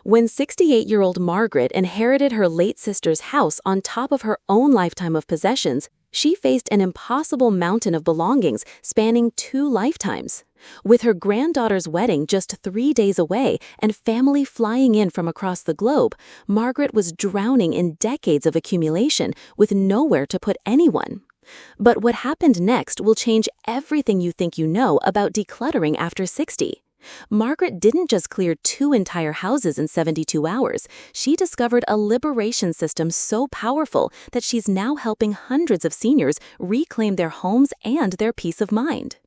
When 68-year-old Margaret inherited her late sister's house on top of her own lifetime of possessions, she faced an impossible mountain of belongings spanning 2 lifetimes. With her granddaughter's wedding just 3 days away and family flying in from across the globe, Margaret was drowning in decades of accumulation with nowhere to put anyone. But what happened next will change everything you think you know about decluttering after 60. Margaret didn't just clear 2 entire houses in 72 hours. She discovered a liberation system so powerful that she's now helping hundreds of seniors reclaim their homes and their peace of mind.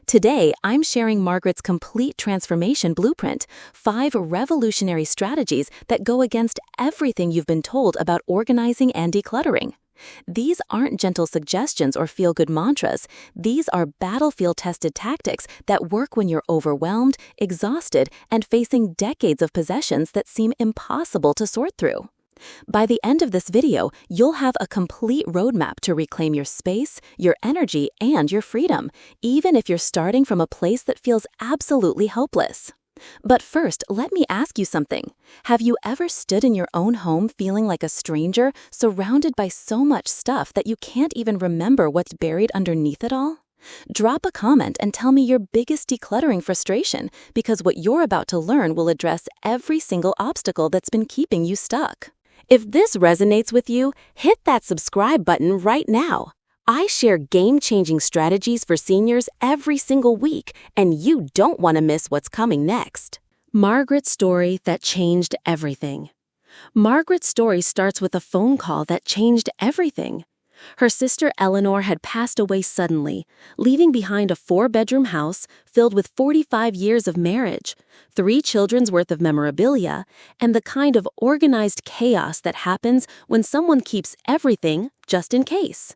Today, I'm sharing Margaret's complete transformation blueprint, 5 revolutionary strategies that go against everything you've been told about organizing and decluttering. These aren't gentle suggestions or feel-good mantras. These are battlefield-tested tactics that work when you're overwhelmed, exhausted, and facing decades of possessions that seem impossible to sort through. By the end of this video, you'll have a complete roadmap to reclaim your space, your energy, and your freedom, even if you're starting from a place that feels absolutely hopeless. But first, let me ask you something. Have you ever stood in your own home feeling like a stranger, surrounded by so much stuff that you can't even remember what's buried underneath it all? Drop a comment and tell me your biggest decluttering frustration, because what you're about to learn will address every single obstacle that's been keeping you stuck. If this resonates with you, hit that subscribe button right now. I share game-changing strategies for seniors every single week, and you don't want to miss what's coming next. Margaret's story that changed everything. Margaret's story starts with a phone call that changed everything. Her sister Eleanor had passed away suddenly, leaving behind a 4-bedroom house filled with 45 years of marriage, 3 children's worth of memorabilia, and the kind of organized chaos that happens when someone keeps everything just in case.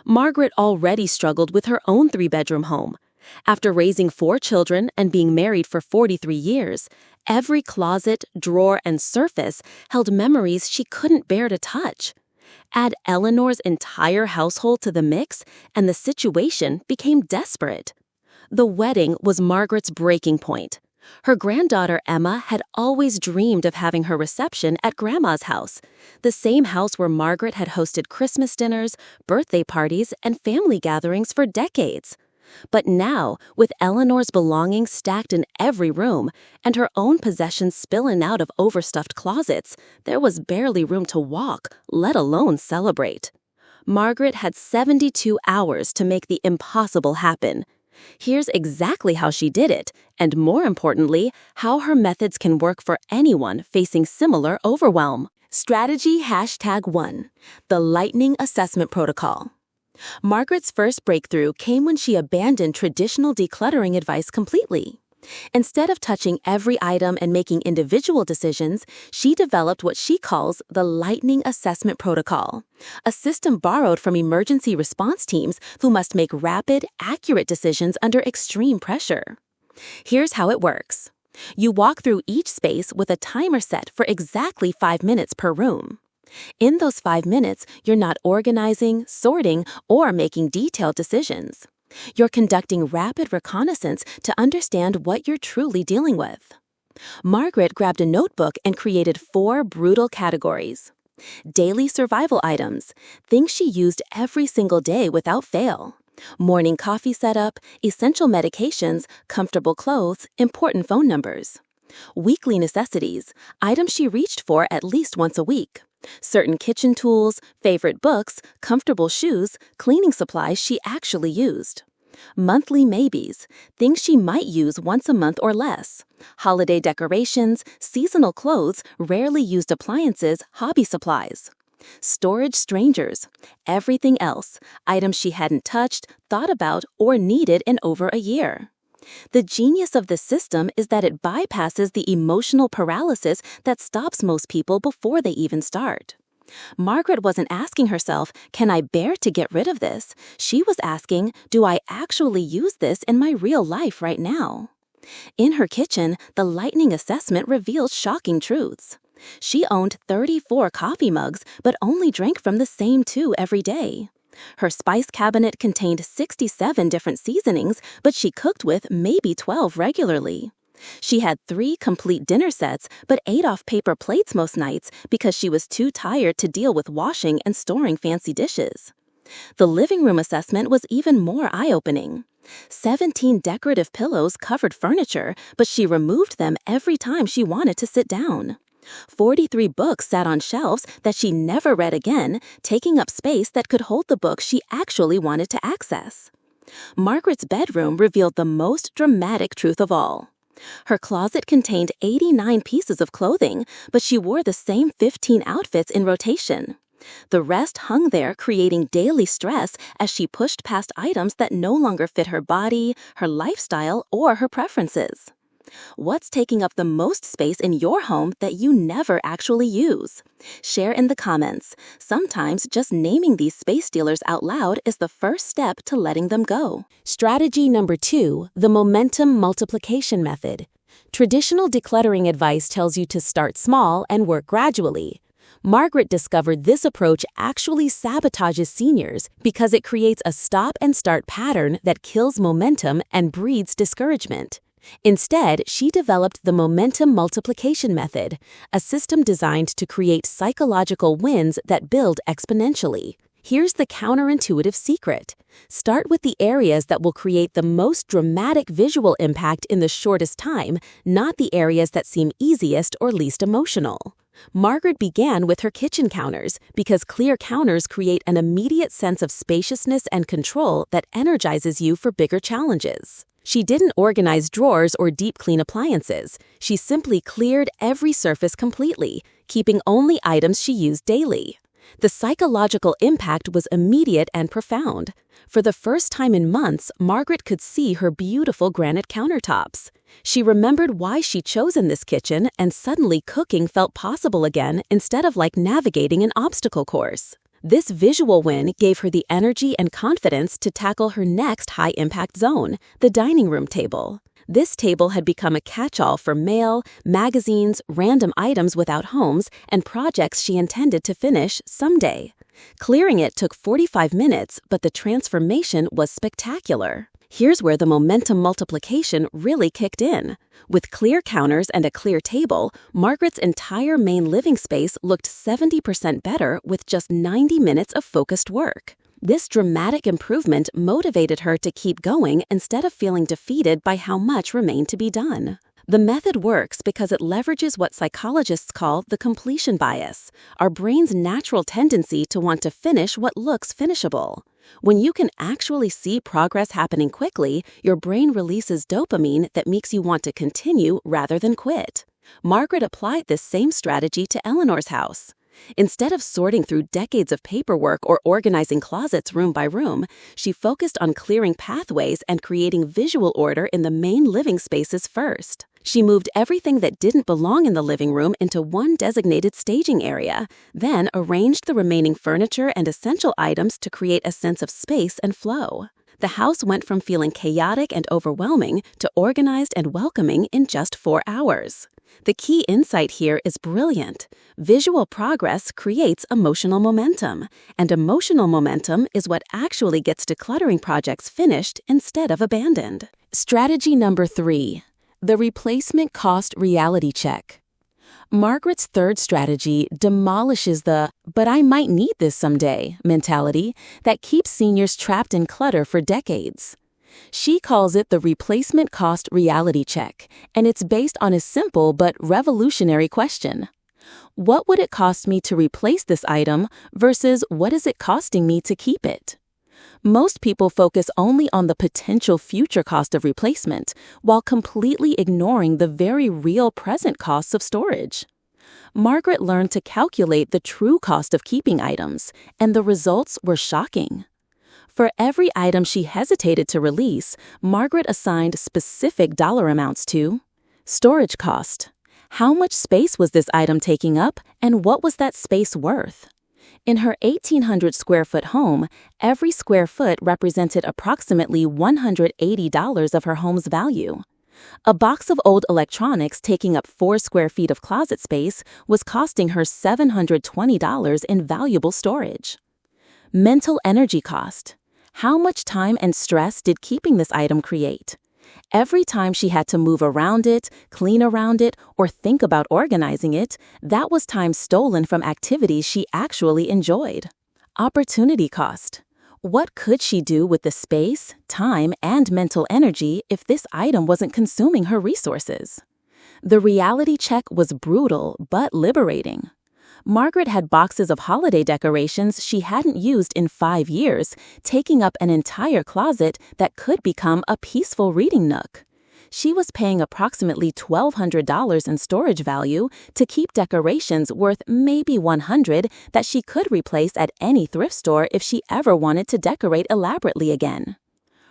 Margaret already struggled with her own 3-bedroom home. After raising 4 children and being married for 43 years, every closet, drawer, and surface held memories she couldn't bear to touch. Add Eleanor's entire household to the mix, and the situation became desperate. The wedding was Margaret's breaking point. Her granddaughter Emma had always dreamed of having her reception at Grandma's house, the same house where Margaret had hosted Christmas dinners, birthday parties, and family gatherings for decades. But now, with Eleanor's belongings stacked in every room and her own possessions spilling out of overstuffed closets, there was barely room to walk, let alone celebrate. Margaret had 72 hours to make the impossible happen. Here's exactly how she did it, and more importantly, how her methods can work for anyone facing similar overwhelm. Strategy #1: the Lightning Assessment Protocol. Margaret's first breakthrough came when she abandoned traditional decluttering advice completely. Instead of touching every item and making individual decisions, she developed what she calls the Lightning Assessment Protocol, a system borrowed from emergency response teams who must make rapid, accurate decisions under extreme pressure. Here's how it works. You walk through each space with a timer set for exactly 5 minutes per room. In those 5 minutes, you're not organizing, sorting, or making detailed decisions. You're conducting rapid reconnaissance to understand what you're truly dealing with. Margaret grabbed a notebook and created 4 brutal categories. Daily survival items, things she used every single day without fail. Morning coffee setup, essential medications, comfortable clothes, important phone numbers. Weekly necessities, items she reached for at least once a week. Certain kitchen tools, favorite books, comfortable shoes, cleaning supplies she actually used. Monthly maybes, things she might use once a month or less. Holiday decorations, seasonal clothes, rarely used appliances, hobby supplies. Storage strangers, everything else, items she hadn't touched, thought about, or needed in over a year. The genius of this system is that it bypasses the emotional paralysis that stops most people before they even start. Margaret wasn't asking herself, can I bear to get rid of this? She was asking, do I actually use this in my real life right now? In her kitchen, the Lightning Assessment revealed shocking truths. She owned 34 coffee mugs, but only drank from the same 2 every day. Her spice cabinet contained 67 different seasonings, but she cooked with maybe 12 regularly. She had 3 complete dinner sets but ate off paper plates most nights because she was too tired to deal with washing and storing fancy dishes. The living room assessment was even more eye-opening. 17 decorative pillows covered furniture, but she removed them every time she wanted to sit down. 43 books sat on shelves that she never read again, taking up space that could hold the books she actually wanted to access. Margaret's bedroom revealed the most dramatic truth of all. Her closet contained 89 pieces of clothing, but she wore the same 15 outfits in rotation. The rest hung there, creating daily stress as she pushed past items that no longer fit her body, her lifestyle, or her preferences. What's taking up the most space in your home that you never actually use? Share in the comments. Sometimes just naming these space stealers out loud is the first step to letting them go. Strategy number 2, the momentum multiplication method. Traditional decluttering advice tells you to start small and work gradually. Margaret discovered this approach actually sabotages seniors because it creates a stop-and-start pattern that kills momentum and breeds discouragement. Instead, she developed the momentum multiplication method, a system designed to create psychological wins that build exponentially. Here's the counterintuitive secret. Start with the areas that will create the most dramatic visual impact in the shortest time, not the areas that seem easiest or least emotional. Margaret began with her kitchen counters because clear counters create an immediate sense of spaciousness and control that energizes you for bigger challenges. She didn't organize drawers or deep clean appliances. She simply cleared every surface completely, keeping only items she used daily. The psychological impact was immediate and profound. For the first time in months, Margaret could see her beautiful granite countertops. She remembered why she'd chosen this kitchen, and suddenly cooking felt possible again instead of like navigating an obstacle course. This visual win gave her the energy and confidence to tackle her next high-impact zone, the dining room table. This table had become a catch-all for mail, magazines, random items without homes, and projects she intended to finish someday. Clearing it took 45 minutes, but the transformation was spectacular. Here's where the momentum multiplication really kicked in. With clear counters and a clear table, Margaret's entire main living space looked 70% better with just 90 minutes of focused work. This dramatic improvement motivated her to keep going instead of feeling defeated by how much remained to be done. The method works because it leverages what psychologists call the completion bias, our brain's natural tendency to want to finish what looks finishable. When you can actually see progress happening quickly, your brain releases dopamine that makes you want to continue rather than quit. Margaret applied this same strategy to Eleanor's house. Instead of sorting through decades of paperwork or organizing closets room by room, she focused on clearing pathways and creating visual order in the main living spaces first. She moved everything that didn't belong in the living room into one designated staging area, then arranged the remaining furniture and essential items to create a sense of space and flow. The house went from feeling chaotic and overwhelming to organized and welcoming in just 4 hours. The key insight here is brilliant. Visual progress creates emotional momentum, and emotional momentum is what actually gets decluttering projects finished instead of abandoned. Strategy number 3. The replacement cost reality check. Margaret's third strategy demolishes the "but I might need this someday" mentality that keeps seniors trapped in clutter for decades. She calls it the replacement cost reality check, and it's based on a simple but revolutionary question. What would it cost me to replace this item versus what is it costing me to keep it? Most people focus only on the potential future cost of replacement, while completely ignoring the very real present costs of storage. Margaret learned to calculate the true cost of keeping items, and the results were shocking. For every item she hesitated to release, Margaret assigned specific dollar amounts to storage cost. How much space was this item taking up, and what was that space worth? In her 1,800 square foot home, every square foot represented approximately $180 of her home's value. A box of old electronics taking up 4 square feet of closet space was costing her $720 in valuable storage. Mental energy cost. How much time and stress did keeping this item create? Every time she had to move around it, clean around it, or think about organizing it, that was time stolen from activities she actually enjoyed. Opportunity cost. What could she do with the space, time, and mental energy if this item wasn't consuming her resources? The reality check was brutal but liberating. Margaret had boxes of holiday decorations she hadn't used in 5 years, taking up an entire closet that could become a peaceful reading nook. She was paying approximately $1,200 in storage value to keep decorations worth maybe $100 that she could replace at any thrift store if she ever wanted to decorate elaborately again.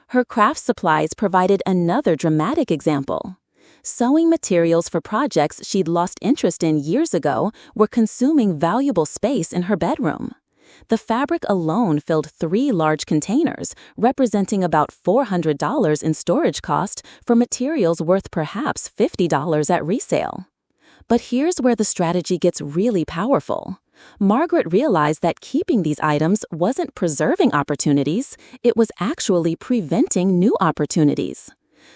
Her craft supplies provided another dramatic example. Sewing materials for projects she'd lost interest in years ago were consuming valuable space in her bedroom. The fabric alone filled 3 large containers, representing about $400 in storage cost for materials worth perhaps $50 at resale. But here's where the strategy gets really powerful. Margaret realized that keeping these items wasn't preserving opportunities, it was actually preventing new opportunities.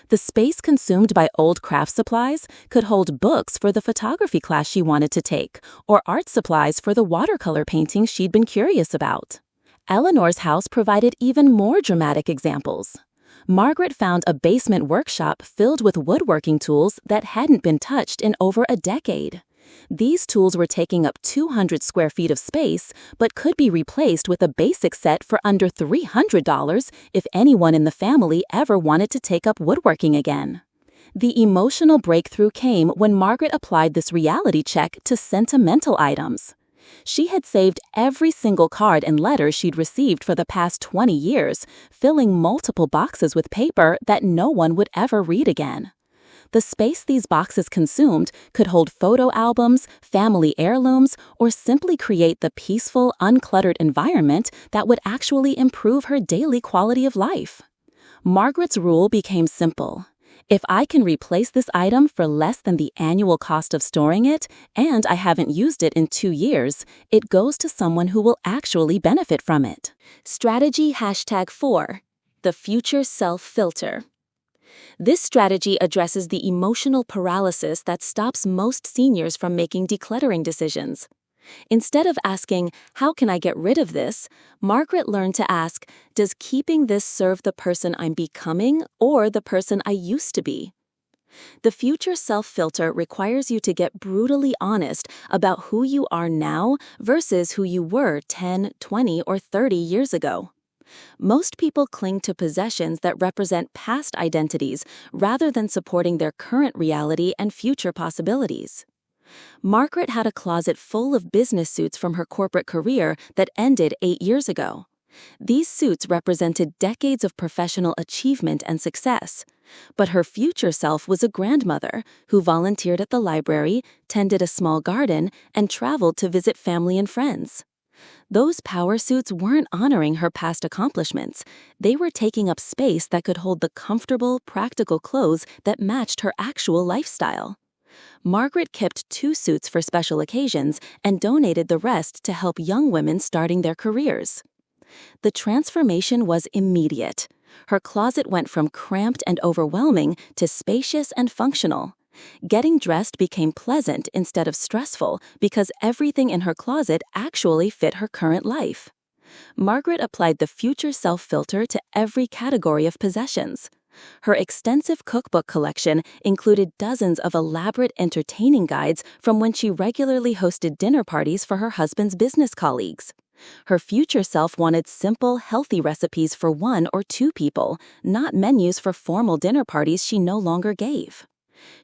The space consumed by old craft supplies could hold books for the photography class she wanted to take, or art supplies for the watercolor painting she'd been curious about. Eleanor's house provided even more dramatic examples. Margaret found a basement workshop filled with woodworking tools that hadn't been touched in over a decade. These tools were taking up 200 square feet of space, but could be replaced with a basic set for under $300 if anyone in the family ever wanted to take up woodworking again. The emotional breakthrough came when Margaret applied this reality check to sentimental items. She had saved every single card and letter she'd received for the past 20 years, filling multiple boxes with paper that no one would ever read again. The space these boxes consumed could hold photo albums, family heirlooms, or simply create the peaceful, uncluttered environment that would actually improve her daily quality of life. Margaret's rule became simple. If I can replace this item for less than the annual cost of storing it, and I haven't used it in 2 years, it goes to someone who will actually benefit from it. Strategy #4. The Future Self Filter. This strategy addresses the emotional paralysis that stops most seniors from making decluttering decisions. Instead of asking, "How can I get rid of this?" Margaret learned to ask, "Does keeping this serve the person I'm becoming or the person I used to be?" The future self-filter requires you to get brutally honest about who you are now versus who you were 10, 20, or 30 years ago. Most people cling to possessions that represent past identities rather than supporting their current reality and future possibilities. Margaret had a closet full of business suits from her corporate career that ended 8 years ago. These suits represented decades of professional achievement and success. But her future self was a grandmother who volunteered at the library, tended a small garden, and traveled to visit family and friends. Those power suits weren't honoring her past accomplishments. They were taking up space that could hold the comfortable, practical clothes that matched her actual lifestyle. Margaret kept 2 suits for special occasions and donated the rest to help young women starting their careers. The transformation was immediate. Her closet went from cramped and overwhelming to spacious and functional. Getting dressed became pleasant instead of stressful because everything in her closet actually fit her current life. Margaret applied the future self filter to every category of possessions. Her extensive cookbook collection included dozens of elaborate entertaining guides from when she regularly hosted dinner parties for her husband's business colleagues. Her future self wanted simple, healthy recipes for 1 or 2 people, not menus for formal dinner parties she no longer gave.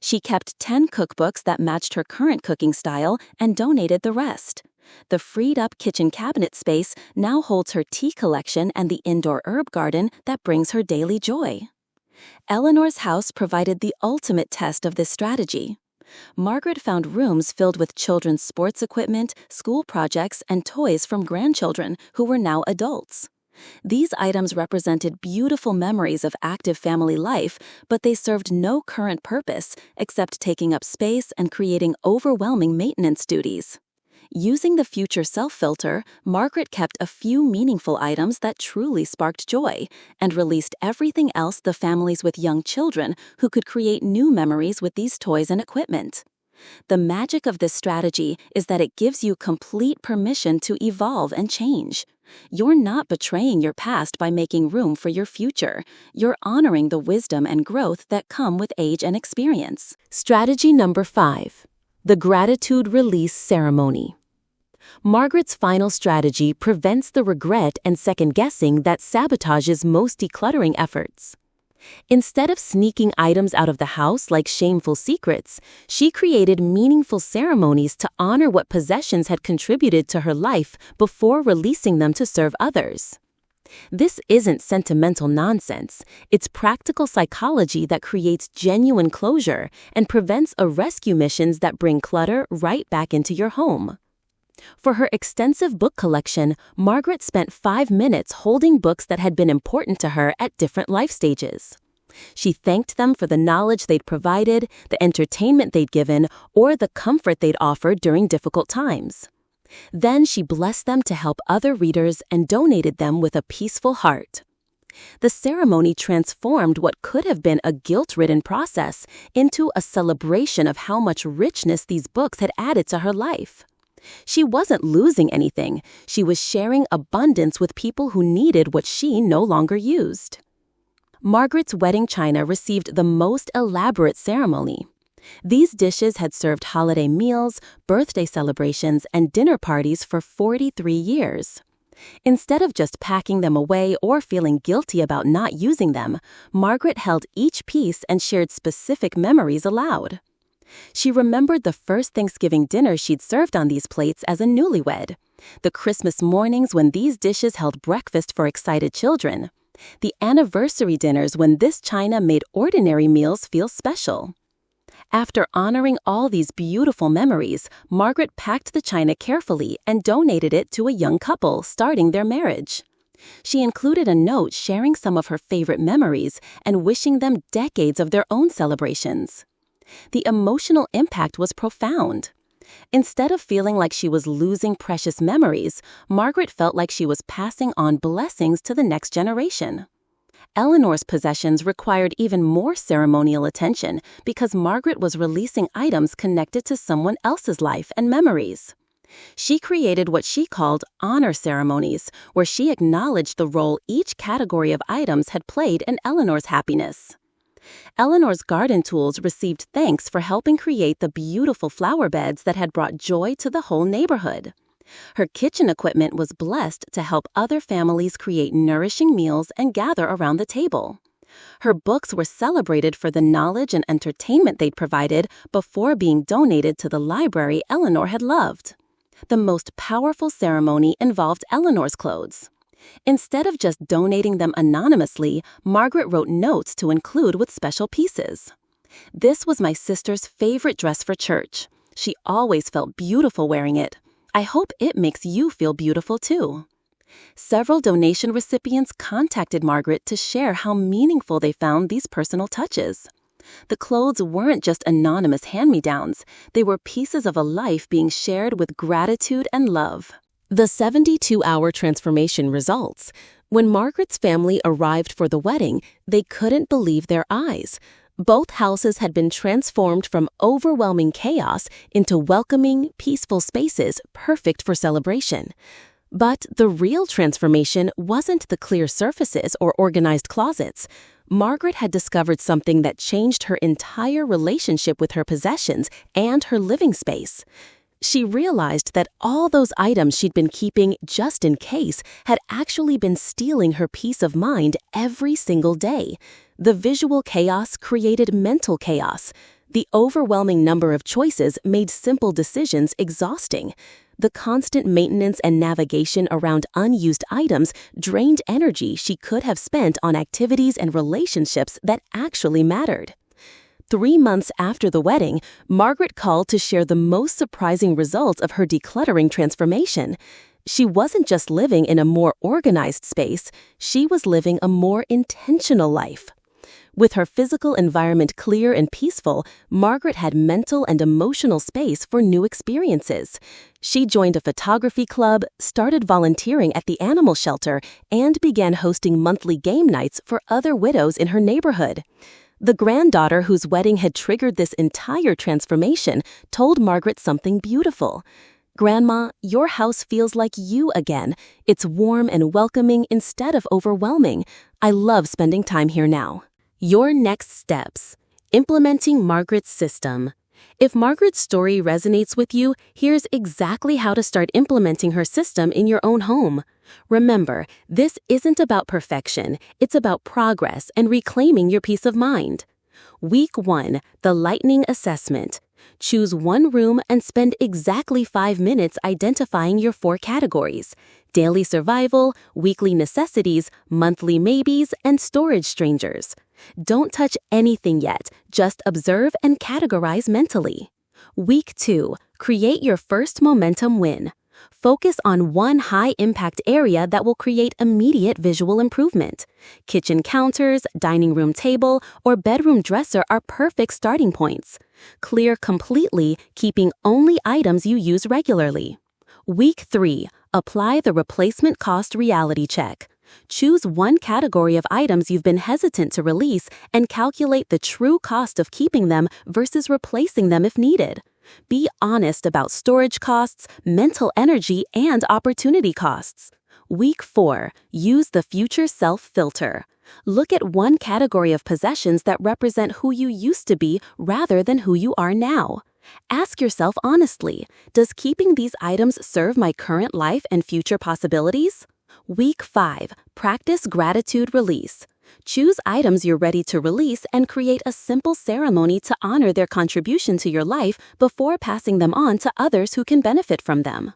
She kept 10 cookbooks that matched her current cooking style and donated the rest. The freed-up kitchen cabinet space now holds her tea collection and the indoor herb garden that brings her daily joy. Eleanor's house provided the ultimate test of this strategy. Margaret found rooms filled with children's sports equipment, school projects, and toys from grandchildren who were now adults. These items represented beautiful memories of active family life, but they served no current purpose except taking up space and creating overwhelming maintenance duties. Using the future self filter, Margaret kept a few meaningful items that truly sparked joy and released everything else the families with young children who could create new memories with these toys and equipment. The magic of this strategy is that it gives you complete permission to evolve and change. You're not betraying your past by making room for your future. You're honoring the wisdom and growth that come with age and experience. Strategy number 5. The gratitude release ceremony. Margaret's final strategy prevents the regret and second-guessing that sabotages most decluttering efforts. Instead of sneaking items out of the house like shameful secrets, she created meaningful ceremonies to honor what possessions had contributed to her life before releasing them to serve others. This isn't sentimental nonsense. It's practical psychology that creates genuine closure and prevents rescue missions that bring clutter right back into your home. For her extensive book collection, Margaret spent 5 minutes holding books that had been important to her at different life stages. She thanked them for the knowledge they'd provided, the entertainment they'd given, or the comfort they'd offered during difficult times. Then she blessed them to help other readers and donated them with a peaceful heart. The ceremony transformed what could have been a guilt-ridden process into a celebration of how much richness these books had added to her life. She wasn't losing anything. She was sharing abundance with people who needed what she no longer used. Margaret's wedding china received the most elaborate ceremony. These dishes had served holiday meals, birthday celebrations, and dinner parties for 43 years. Instead of just packing them away or feeling guilty about not using them, Margaret held each piece and shared specific memories aloud. She remembered the first Thanksgiving dinner she'd served on these plates as a newlywed, the Christmas mornings when these dishes held breakfast for excited children, the anniversary dinners when this china made ordinary meals feel special. After honoring all these beautiful memories, Margaret packed the china carefully and donated it to a young couple starting their marriage. She included a note sharing some of her favorite memories and wishing them decades of their own celebrations. The emotional impact was profound. Instead of feeling like she was losing precious memories, Margaret felt like she was passing on blessings to the next generation. Eleanor's possessions required even more ceremonial attention because Margaret was releasing items connected to someone else's life and memories. She created what she called honor ceremonies, where she acknowledged the role each category of items had played in Eleanor's happiness. Eleanor's garden tools received thanks for helping create the beautiful flower beds that had brought joy to the whole neighborhood. Her kitchen equipment was blessed to help other families create nourishing meals and gather around the table. Her books were celebrated for the knowledge and entertainment they'd provided before being donated to the library Eleanor had loved. The most powerful ceremony involved Eleanor's clothes. Instead of just donating them anonymously, Margaret wrote notes to include with special pieces. "This was my sister's favorite dress for church. She always felt beautiful wearing it. I hope it makes you feel beautiful too." Several donation recipients contacted Margaret to share how meaningful they found these personal touches. The clothes weren't just anonymous hand-me-downs. They were pieces of a life being shared with gratitude and love. The 72-hour transformation results. When Margaret's family arrived for the wedding, they couldn't believe their eyes. Both houses had been transformed from overwhelming chaos into welcoming, peaceful spaces perfect for celebration. But the real transformation wasn't the clear surfaces or organized closets. Margaret had discovered something that changed her entire relationship with her possessions and her living space. She realized that all those items she'd been keeping just in case had actually been stealing her peace of mind every single day. The visual chaos created mental chaos. The overwhelming number of choices made simple decisions exhausting. The constant maintenance and navigation around unused items drained energy she could have spent on activities and relationships that actually mattered. 3 months after the wedding, Margaret called to share the most surprising results of her decluttering transformation. She wasn't just living in a more organized space, she was living a more intentional life. With her physical environment clear and peaceful, Margaret had mental and emotional space for new experiences. She joined a photography club, started volunteering at the animal shelter, and began hosting monthly game nights for other widows in her neighborhood. The granddaughter whose wedding had triggered this entire transformation told Margaret something beautiful. "Grandma, your house feels like you again. It's warm and welcoming instead of overwhelming. I love spending time here now." Your next steps. Implementing Margaret's system. If Margaret's story resonates with you, here's exactly how to start implementing her system in your own home. Remember, this isn't about perfection, it's about progress and reclaiming your peace of mind. Week 1, the lightning assessment. Choose one room and spend exactly 5 minutes identifying your 4 categories: daily survival, weekly necessities, monthly maybes, and storage strangers. Don't touch anything yet, just observe and categorize mentally. Week 2, create your first momentum win. Focus on one high-impact area that will create immediate visual improvement. Kitchen counters, dining room table, or bedroom dresser are perfect starting points. Clear completely, keeping only items you use regularly. Week 3, apply the replacement cost reality check. Choose one category of items you've been hesitant to release and calculate the true cost of keeping them versus replacing them if needed. Be honest about storage costs, mental energy, and opportunity costs. Week 4, use the future self filter. Look at one category of possessions that represent who you used to be rather than who you are now. Ask yourself honestly, does keeping these items serve my current life and future possibilities? Week 5, practice gratitude release. Choose items you're ready to release and create a simple ceremony to honor their contribution to your life before passing them on to others who can benefit from them.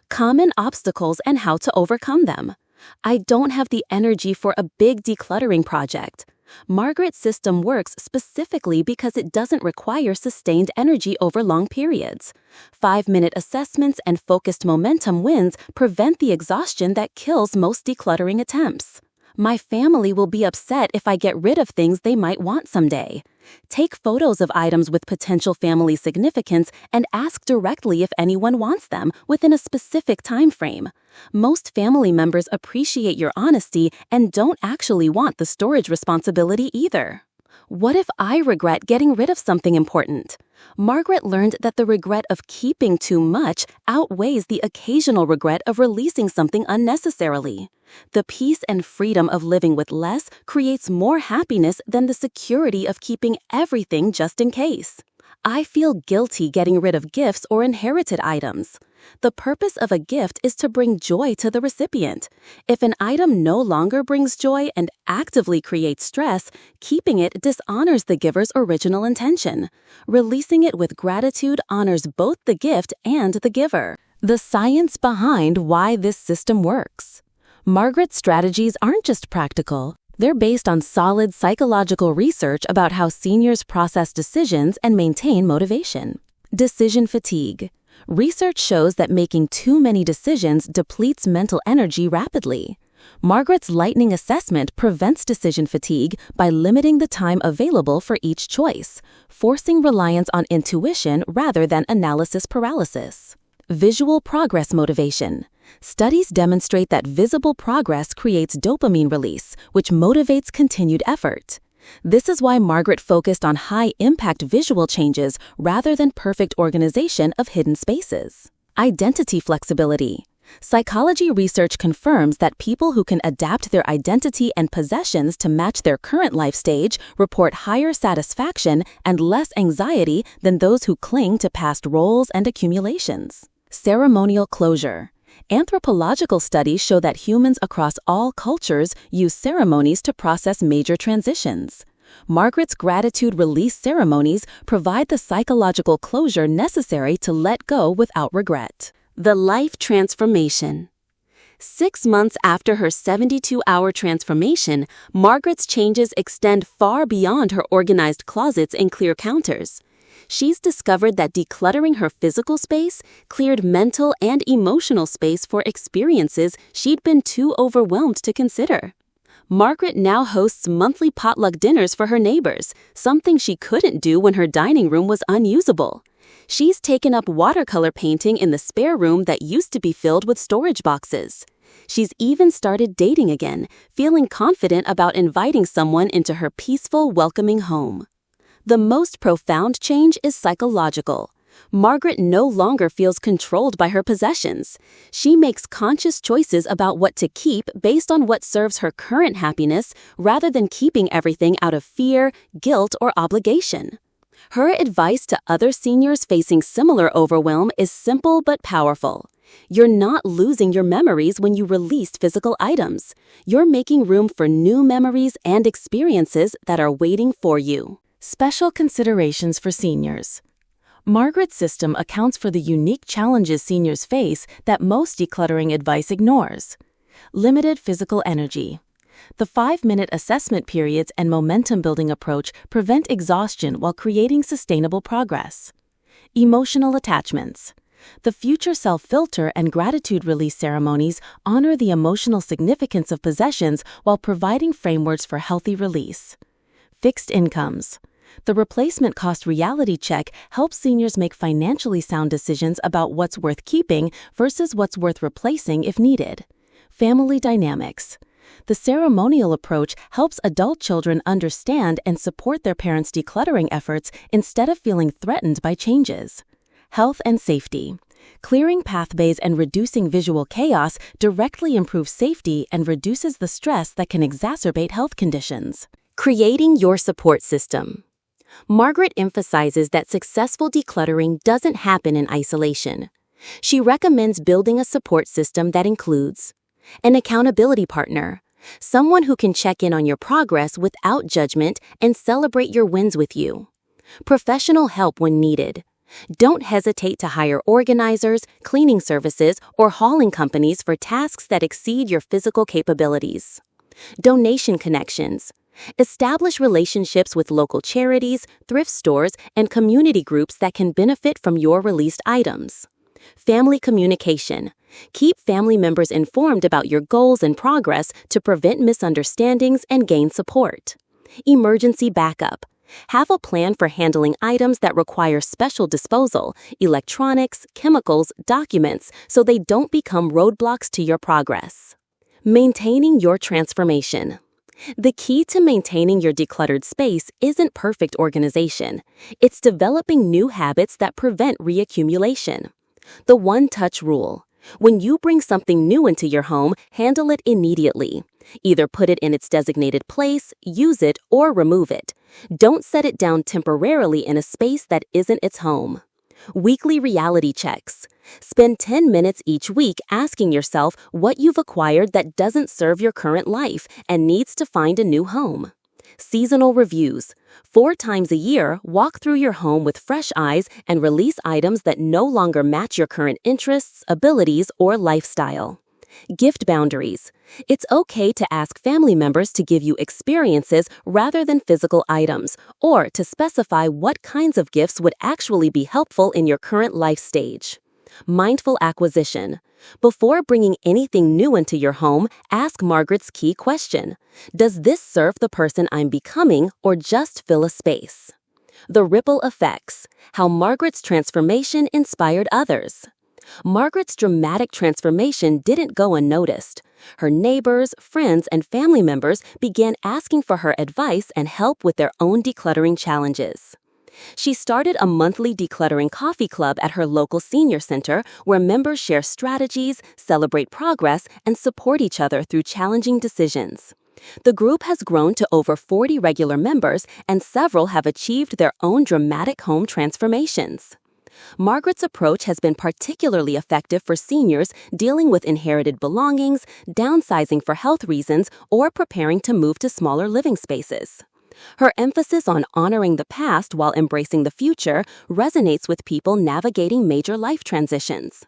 Common obstacles and how to overcome them. I don't have the energy for a big decluttering project. Margaret's system works specifically because it doesn't require sustained energy over long periods. 5-minute assessments and focused momentum wins prevent the exhaustion that kills most decluttering attempts. My family will be upset if I get rid of things they might want someday. Take photos of items with potential family significance and ask directly if anyone wants them within a specific time frame. Most family members appreciate your honesty and don't actually want the storage responsibility either. What if I regret getting rid of something important? Margaret learned that the regret of keeping too much outweighs the occasional regret of releasing something unnecessarily. The peace and freedom of living with less creates more happiness than the security of keeping everything just in case. I feel guilty getting rid of gifts or inherited items. The purpose of a gift is to bring joy to the recipient. If an item no longer brings joy and actively creates stress, keeping it dishonors the giver's original intention. Releasing it with gratitude honors both the gift and the giver. The science behind why this system works. Margaret's strategies aren't just practical. They're based on solid psychological research about how seniors process decisions and maintain motivation. Decision fatigue. Research shows that making too many decisions depletes mental energy rapidly. Margaret's lightning assessment prevents decision fatigue by limiting the time available for each choice, forcing reliance on intuition rather than analysis paralysis. Visual progress motivation. Studies demonstrate that visible progress creates dopamine release, which motivates continued effort. This is why Margaret focused on high-impact visual changes rather than perfect organization of hidden spaces. Identity flexibility. Psychology research confirms that people who can adapt their identity and possessions to match their current life stage report higher satisfaction and less anxiety than those who cling to past roles and accumulations. Ceremonial closure. Anthropological studies show that humans across all cultures use ceremonies to process major transitions. Margaret's gratitude release ceremonies provide the psychological closure necessary to let go without regret. The life transformation. 6 months after her 72-hour transformation, Margaret's changes extend far beyond her organized closets and clear counters. She's discovered that decluttering her physical space cleared mental and emotional space for experiences she'd been too overwhelmed to consider. Margaret now hosts monthly potluck dinners for her neighbors, something she couldn't do when her dining room was unusable. She's taken up watercolor painting in the spare room that used to be filled with storage boxes. She's even started dating again, feeling confident about inviting someone into her peaceful, welcoming home. The most profound change is psychological. Margaret no longer feels controlled by her possessions. She makes conscious choices about what to keep based on what serves her current happiness rather than keeping everything out of fear, guilt, or obligation. Her advice to other seniors facing similar overwhelm is simple but powerful. You're not losing your memories when you release physical items. You're making room for new memories and experiences that are waiting for you. Special considerations for seniors. Margaret's system accounts for the unique challenges seniors face that most decluttering advice ignores. Limited physical energy. The 5-minute assessment periods and momentum-building approach prevent exhaustion while creating sustainable progress. Emotional attachments. The future self filter and gratitude release ceremonies honor the emotional significance of possessions while providing frameworks for healthy release. Fixed incomes. The replacement cost reality check helps seniors make financially sound decisions about what's worth keeping versus what's worth replacing if needed. Family dynamics. The ceremonial approach helps adult children understand and support their parents' decluttering efforts instead of feeling threatened by changes. Health and safety. Clearing pathways and reducing visual chaos directly improves safety and reduces the stress that can exacerbate health conditions. Creating your support system. Margaret emphasizes that successful decluttering doesn't happen in isolation. She recommends building a support system that includes an accountability partner, someone who can check in on your progress without judgment and celebrate your wins with you. Professional help when needed. Don't hesitate to hire organizers, cleaning services, or hauling companies for tasks that exceed your physical capabilities. Donation connections. Establish relationships with local charities, thrift stores, and community groups that can benefit from your released items. Family communication. Keep family members informed about your goals and progress to prevent misunderstandings and gain support. Emergency backup. Have a plan for handling items that require special disposal, electronics, chemicals, documents, so they don't become roadblocks to your progress. Maintaining your transformation. The key to maintaining your decluttered space isn't perfect organization. It's developing new habits that prevent reaccumulation. The one-touch rule. When you bring something new into your home, handle it immediately. Either put it in its designated place, use it, or remove it. Don't set it down temporarily in a space that isn't its home. Weekly reality checks. Spend 10 minutes each week asking yourself what you've acquired that doesn't serve your current life and needs to find a new home. Seasonal reviews. 4 times a year, walk through your home with fresh eyes and release items that no longer match your current interests, abilities, or lifestyle. Gift boundaries. It's okay to ask family members to give you experiences rather than physical items, or to specify what kinds of gifts would actually be helpful in your current life stage. Mindful acquisition. Before bringing anything new into your home, ask Margaret's key question. Does this serve the person I'm becoming or just fill a space? The ripple effects. How Margaret's transformation inspired others. Margaret's dramatic transformation didn't go unnoticed. Her neighbors, friends, and family members began asking for her advice and help with their own decluttering challenges. She started a monthly decluttering coffee club at her local senior center where members share strategies, celebrate progress, and support each other through challenging decisions. The group has grown to over 40 regular members, and several have achieved their own dramatic home transformations. Margaret's approach has been particularly effective for seniors dealing with inherited belongings, downsizing for health reasons, or preparing to move to smaller living spaces. Her emphasis on honoring the past while embracing the future resonates with people navigating major life transitions.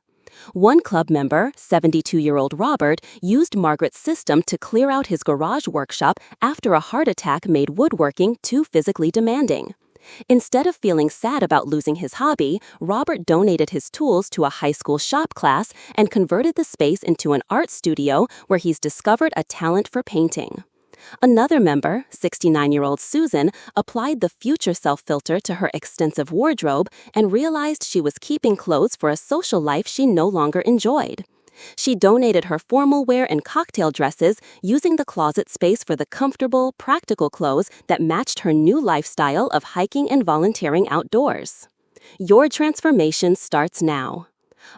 One club member, 72-year-old Robert, used Margaret's system to clear out his garage workshop after a heart attack made woodworking too physically demanding. Instead of feeling sad about losing his hobby, Robert donated his tools to a high school shop class and converted the space into an art studio where he's discovered a talent for painting. Another member, 69-year-old Susan, applied the future self filter to her extensive wardrobe and realized she was keeping clothes for a social life she no longer enjoyed. She donated her formal wear and cocktail dresses, using the closet space for the comfortable, practical clothes that matched her new lifestyle of hiking and volunteering outdoors. Your transformation starts now.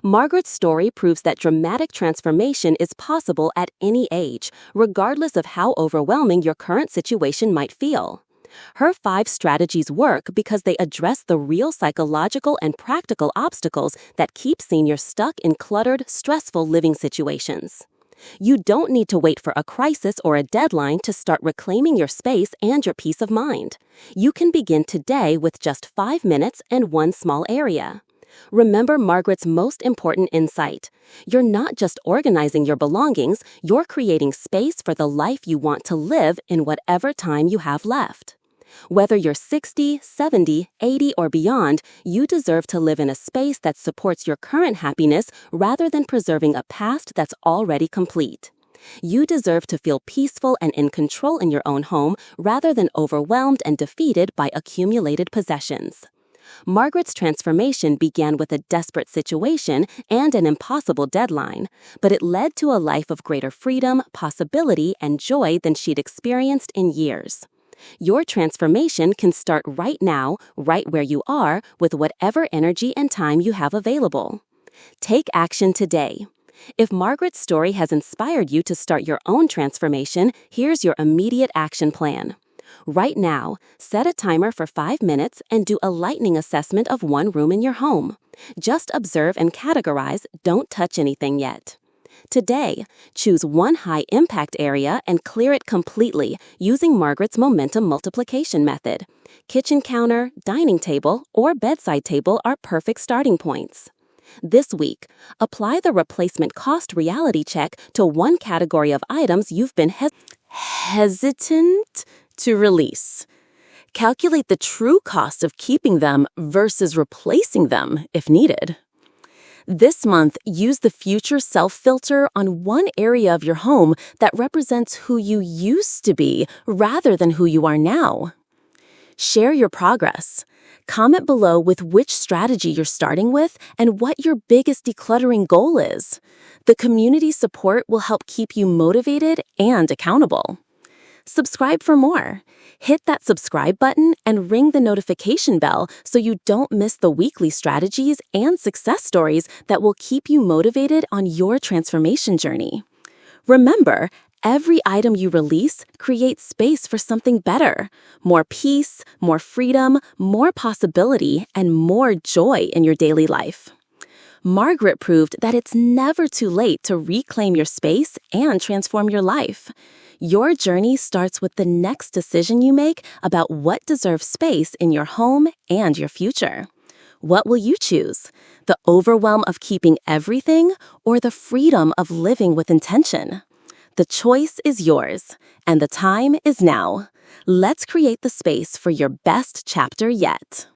Margaret's story proves that dramatic transformation is possible at any age, regardless of how overwhelming your current situation might feel. Her 5 strategies work because they address the real psychological and practical obstacles that keep seniors stuck in cluttered, stressful living situations. You don't need to wait for a crisis or a deadline to start reclaiming your space and your peace of mind. You can begin today with just 5 minutes and one small area. Remember Margaret's most important insight. You're not just organizing your belongings, you're creating space for the life you want to live in whatever time you have left. Whether you're 60, 70, 80, or beyond, you deserve to live in a space that supports your current happiness rather than preserving a past that's already complete. You deserve to feel peaceful and in control in your own home rather than overwhelmed and defeated by accumulated possessions. Margaret's transformation began with a desperate situation and an impossible deadline, but it led to a life of greater freedom, possibility, and joy than she'd experienced in years. Your transformation can start right now, right where you are, with whatever energy and time you have available. Take action today. If Margaret's story has inspired you to start your own transformation, here's your immediate action plan. Right now, set a timer for 5 minutes and do a lightning assessment of one room in your home. Just observe and categorize, don't touch anything yet. Today, choose one high-impact area and clear it completely using Margaret's momentum multiplication method. Kitchen counter, dining table, or bedside table are perfect starting points. This week, apply the replacement cost reality check to one category of items you've been hesitant to release. Calculate the true cost of keeping them versus replacing them if needed. This month, use the future self filter on one area of your home that represents who you used to be rather than who you are now. Share your progress. Comment below with which strategy you're starting with and what your biggest decluttering goal is. The community support will help keep you motivated and accountable. Subscribe for more. Hit that subscribe button and ring the notification bell so you don't miss the weekly strategies and success stories that will keep you motivated on your transformation journey. Remember, every item you release creates space for something better. More peace, more freedom, more possibility, and more joy in your daily life. Margaret proved that it's never too late to reclaim your space and transform your life. Your journey starts with the next decision you make about what deserves space in your home and your future. What will you choose? The overwhelm of keeping everything or the freedom of living with intention? The choice is yours, and the time is now. Let's create the space for your best chapter yet.